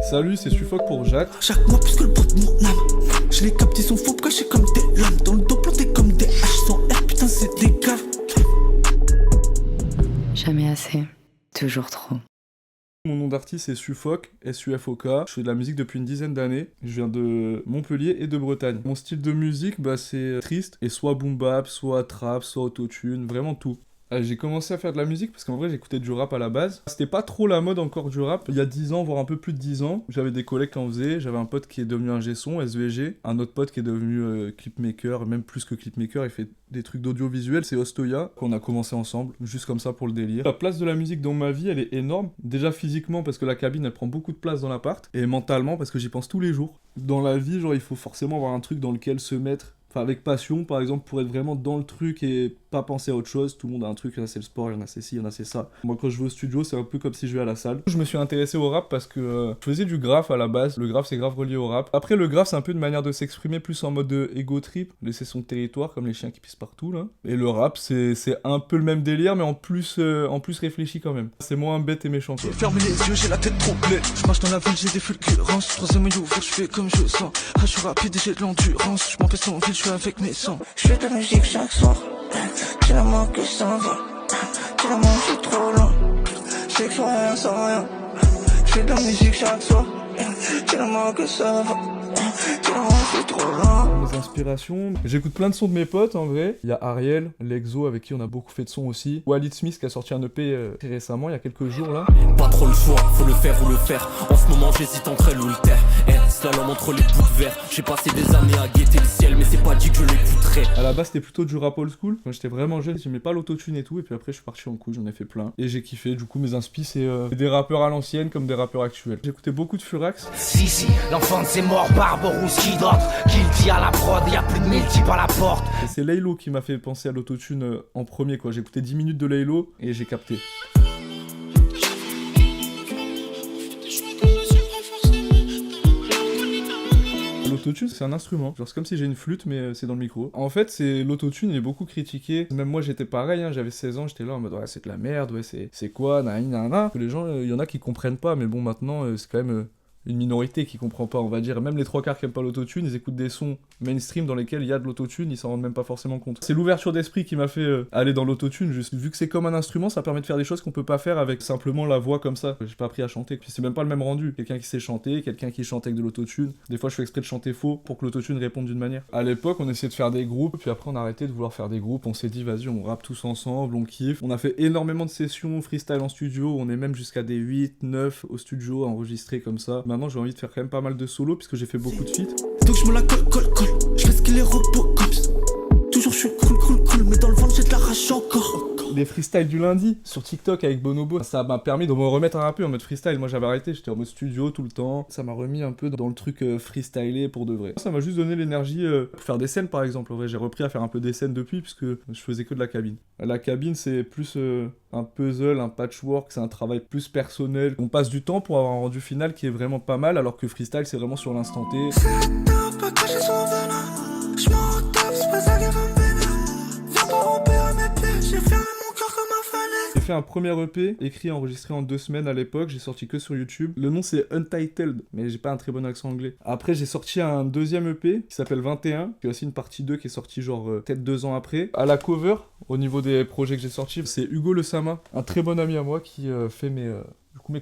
Salut, c'est Suffoque pour Jacques. Chaque mois plus que le bout de mon âme. Je les capte, ils sont faux cachés comme des lames. Dans le dos plantés comme des haches sans R, putain c'est des gaves. Jamais assez, toujours trop. Mon nom d'artiste est Suffoque, S-U-F-O-K. Je fais de la musique depuis une dizaine d'années. Je viens de Montpellier et de Bretagne. Mon style de musique, c'est triste et soit boom bap, soit trap, soit autotune, vraiment tout. J'ai commencé à faire de la musique parce qu'en vrai j'écoutais du rap à la base. C'était pas trop la mode encore du rap. Il y a 10 ans, voire un peu plus de 10 ans, j'avais des collègues qui en faisaient. J'avais un pote qui est devenu ingé son, SVG. Un autre pote qui est devenu clipmaker, même plus que clipmaker, il fait des trucs d'audiovisuel. C'est Ostoya, qu'on a commencé ensemble, juste comme ça pour le délire. La place de la musique dans ma vie, elle est énorme. Déjà physiquement parce que la cabine, elle prend beaucoup de place dans l'appart. Et mentalement parce que j'y pense tous les jours. Dans la vie, genre il faut forcément avoir un truc dans lequel se mettre. Enfin, avec passion, par exemple, pour être vraiment dans le truc et pas penser à autre chose. Tout le monde a un truc, il y en a c'est le sport, il y en a c'est ci, il y en a c'est ça. Moi, quand je vais au studio, c'est un peu comme si je vais à la salle. Je me suis intéressé au rap parce que je faisais du graphe à la base. Le graphe, c'est grave relié au rap. Après, le graphe, c'est un peu une manière de s'exprimer plus en mode ego trip, laisser son territoire, comme les chiens qui pissent partout, là. Et le rap, c'est un peu le même délire, mais en plus réfléchi quand même. C'est moins bête et méchant, quoi. J'ai fermé les yeux, j'ai la tête troublée. Je marche dans la ville, j'ai des fulgurances. Troisième œil ouvert, je fais comme je sens. Je suis rapide et j'ai de l'endurance. Je m'empêche en ville, je suis avec mes sangs. Je fais de la musique chaque soir. J'ai la main que ça va. J'ai la main, je suis trop loin. Je sais que je rien sans rien. Je fais de la musique chaque soir. J'ai la main que ça va. J'ai la main, je suis trop loin. Mes inspirations, j'écoute plein de sons de mes potes en vrai. Il y a Ariel, Lexo avec qui on a beaucoup fait de sons aussi. Walid Smith qui a sorti un EP très récemment, il y a quelques jours là. Pas trop le choix, faut le faire ou le faire. En ce moment j'hésite entre elle ou le terre. Slalom entre les bouts de verre. J'ai passé des années à guetter le ciel, mais c'est pas dit que je l'écouterai. À la base c'était plutôt du rap old school. Quand j'étais vraiment jeune, j'aimais pas l'autotune et tout. Et puis après je suis parti en couille, j'en ai fait plein. Et j'ai kiffé, du coup mes inspi c'est des rappeurs à l'ancienne comme des rappeurs actuels. J'écoutais beaucoup de Furax. Si, l'enfant de ses morts, Barberousse qui d'autre. Qu'il dit à la prod, y'a plus de 1000 types à la porte. Et c'est Laylo qui m'a fait penser à l'autotune en premier quoi. J'ai écouté 10 minutes de Laylo et j'ai capté. L'autotune c'est un instrument, genre c'est comme si j'ai une flûte mais c'est dans le micro. En fait c'est l'autotune il est beaucoup critiqué, même moi j'étais pareil, hein, j'avais 16 ans, j'étais là en mode ouais c'est de la merde, ouais c'est quoi, nanana. Les gens, il y en a qui comprennent pas mais bon maintenant c'est quand même une minorité qui comprend pas on va dire, même les 3/4 qui aiment pas l'autotune, ils écoutent des sons mainstream dans lesquels il y a de l'autotune, ils s'en rendent même pas forcément compte. C'est l'ouverture d'esprit qui m'a fait aller dans l'autotune, juste vu que c'est comme un instrument, ça permet de faire des choses qu'on peut pas faire avec simplement la voix comme ça. J'ai pas appris à chanter, puis c'est même pas le même rendu. Quelqu'un qui sait chanter, quelqu'un qui chante avec de l'autotune. Des fois je fais exprès de chanter faux pour que l'autotune réponde d'une manière. À l'époque on essayait de faire des groupes, puis après on a arrêté de vouloir faire des groupes, on s'est dit vas-y on rappe tous ensemble, on kiffe. On a fait énormément de sessions freestyle en studio, on est même jusqu'à des 8, 9 au studio enregistrés comme ça. Maintenant j'ai envie de faire quand même pas mal de solos puisque j'ai fait beaucoup de feats. Donc je me la colle. Je fais ce qu'il est Robocops. Toujours je suis cool, mais dans le ventre j'ai de la rage encore. Les freestyles du lundi sur TikTok avec Bonobo, ça m'a permis de me remettre un peu en mode freestyle. Moi j'avais arrêté, j'étais en mode studio tout le temps. Ça m'a remis un peu dans le truc freestylé pour de vrai. Ça m'a juste donné l'énergie pour faire des scènes par exemple. En vrai, j'ai repris à faire un peu des scènes depuis puisque je faisais que de la cabine. La cabine c'est plus un puzzle, un patchwork, c'est un travail plus personnel. On passe du temps pour avoir un rendu final qui est vraiment pas mal alors que freestyle c'est vraiment sur l'instant T. Pas caché son venin. Je m'en tape, c'est pas ça qui va me bénir. Viens pas romper à mes pieds, j'ai fermé mon cœur comme un fenêtre. J'ai fait un premier EP, écrit et enregistré en 2 semaines à l'époque, j'ai sorti que sur YouTube. Le nom c'est Untitled, mais j'ai pas un très bon accent anglais. Après j'ai sorti un deuxième EP qui s'appelle 21, qui est aussi une partie 2 qui est sortie genre peut-être 2 ans après. À la cover, au niveau des projets que j'ai sortis, c'est Hugo Le Sama, un très bon ami à moi qui fait mes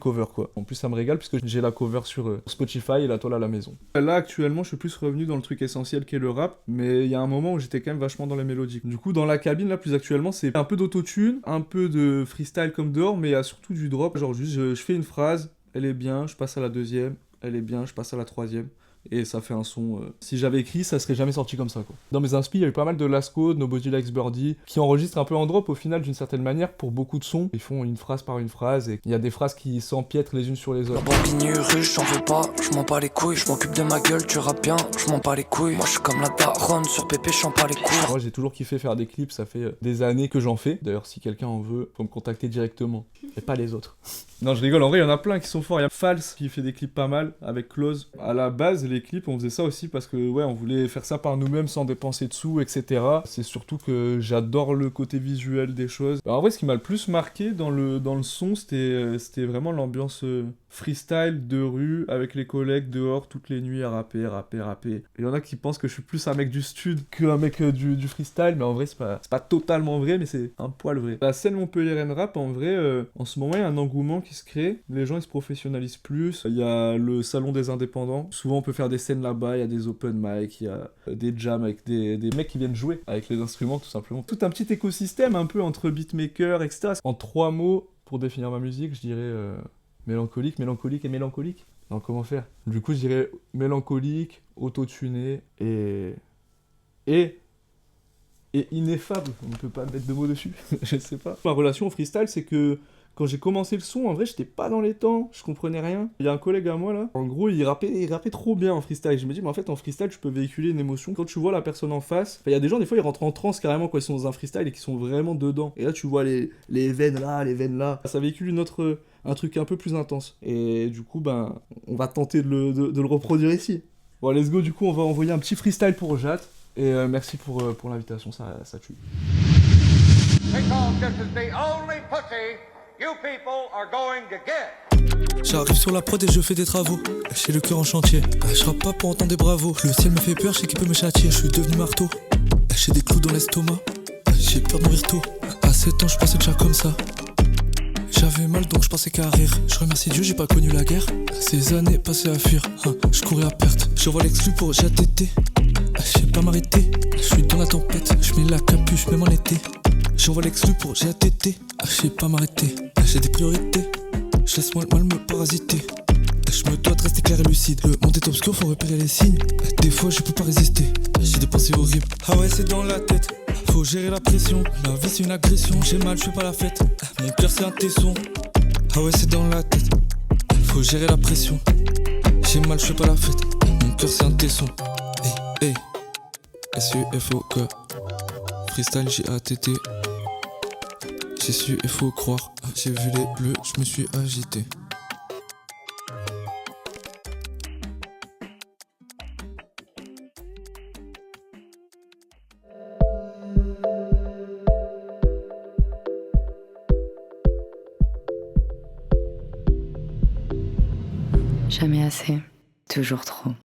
covers quoi. En plus ça me régale puisque j'ai la cover sur Spotify et la toile à la maison. Là actuellement je suis plus revenu dans le truc essentiel qu'est le rap, mais il y a un moment où j'étais quand même vachement dans les mélodies. Du coup dans la cabine là plus actuellement c'est un peu d'autotune, un peu de freestyle comme dehors, mais il y a surtout du drop. Genre juste je fais une phrase, elle est bien, je passe à la deuxième, elle est bien, je passe à la troisième. Et ça fait un son... Si j'avais écrit, ça serait jamais sorti comme ça, quoi. Dans mes inspi, il y a eu pas mal de Lasco, de Nobody Likes Birdie, qui enregistrent un peu en drop, au final, d'une certaine manière, pour beaucoup de sons. Ils font une phrase par une phrase, et il y a des phrases qui s'empiètrent les unes sur les autres. Bambini ruche, j'en veux pas, je m'en bats les couilles. Je m'occupe de ma gueule, tu rappes bien, je m'en bats les couilles. Moi je suis comme la daronne, sur Pépé, je pas les couilles. Moi j'ai toujours kiffé faire des clips, ça fait des années que j'en fais. D'ailleurs si quelqu'un en veut, faut me contacter directement, et pas les autres. Non je rigole, en vrai il y en a plein qui sont forts. Il y a Fals qui fait des clips pas mal, avec Close. À la base, les clips, on faisait ça aussi parce que ouais, on voulait faire ça par nous-mêmes sans dépenser de sous, etc. C'est surtout que j'adore le côté visuel des choses. Alors, en vrai, ce qui m'a le plus marqué dans le son, c'était vraiment l'ambiance freestyle de rue avec les collègues dehors toutes les nuits à rapper. Il y en a qui pensent que je suis plus un mec du stud qu'un mec du freestyle, mais en vrai c'est pas totalement vrai, mais c'est un poil vrai. La scène Montpellier Rap, en vrai, en ce moment il y a un engouement qui se crée, les gens ils se professionnalisent plus, il y a le salon des indépendants, souvent on peut faire des scènes là-bas, il y a des open mic, il y a des jams avec des mecs qui viennent jouer avec les instruments tout simplement. Tout un petit écosystème un peu entre beatmakers, etc. En 3 mots, pour définir ma musique, je dirais mélancolique et mélancolique. Alors comment faire? Du coup je dirais mélancolique, autotuné et ineffable. On ne peut pas mettre de mots dessus. Je sais pas. Ma relation au freestyle, c'est que quand j'ai commencé le son, en vrai, j'étais pas dans les temps, je comprenais rien. Il y a un collègue à moi là, en gros, il rappait trop bien en freestyle. Je me dis, mais en fait, en freestyle, tu peux véhiculer une émotion. Quand tu vois la personne en face, il y a des gens, des fois, ils rentrent en transe carrément quand ils sont dans un freestyle et qui sont vraiment dedans. Et là, tu vois les veines là. Ça véhicule un truc un peu plus intense. Et du coup, ben, on va tenter de le reproduire ici. Bon, let's go, du coup, on va envoyer un petit freestyle pour Jat. Et merci pour l'invitation, ça tue. You people are going to get. J'arrive sur la prod et je fais des travaux. J'ai le cœur en chantier. Je rappe pas pour entendre des bravos. Le ciel me fait peur, je sais qu'il peut me châtier. Je suis devenu marteau. J'ai des clous dans l'estomac. J'ai peur de mourir tôt. À 7 ans, je pensais déjà comme ça. J'avais mal donc je pensais qu'à rire. Je remercie Dieu, j'ai pas connu la guerre. Ces années passées à fuir. Je courais à perte. Je vois l'exclu pour JATT. Je sais pas m'arrêter. Je suis dans la tempête. Je mets la capuche même en été. J'envoie l'exclu pour JATT. Je sais pas m'arrêter. J'ai des priorités. Je laisse mal me parasiter. Je me dois de rester clair et lucide. Le monde est obscur, faut repérer les signes. Des fois je peux pas résister. J'ai des pensées horribles. Ah ouais, c'est dans la tête. Faut gérer la pression. Ma vie c'est une agression. J'ai mal, je fais pas la fête. Mon cœur c'est un tesson. Ah ouais, c'est dans la tête. Faut gérer la pression. J'ai mal, je fais pas la fête. Mon cœur c'est un tesson. Hey, hey. SUFOK. Freestyle JATT. J'ai su, il faut croire. J'ai vu les bleus, je me suis agité. Jamais assez, toujours trop.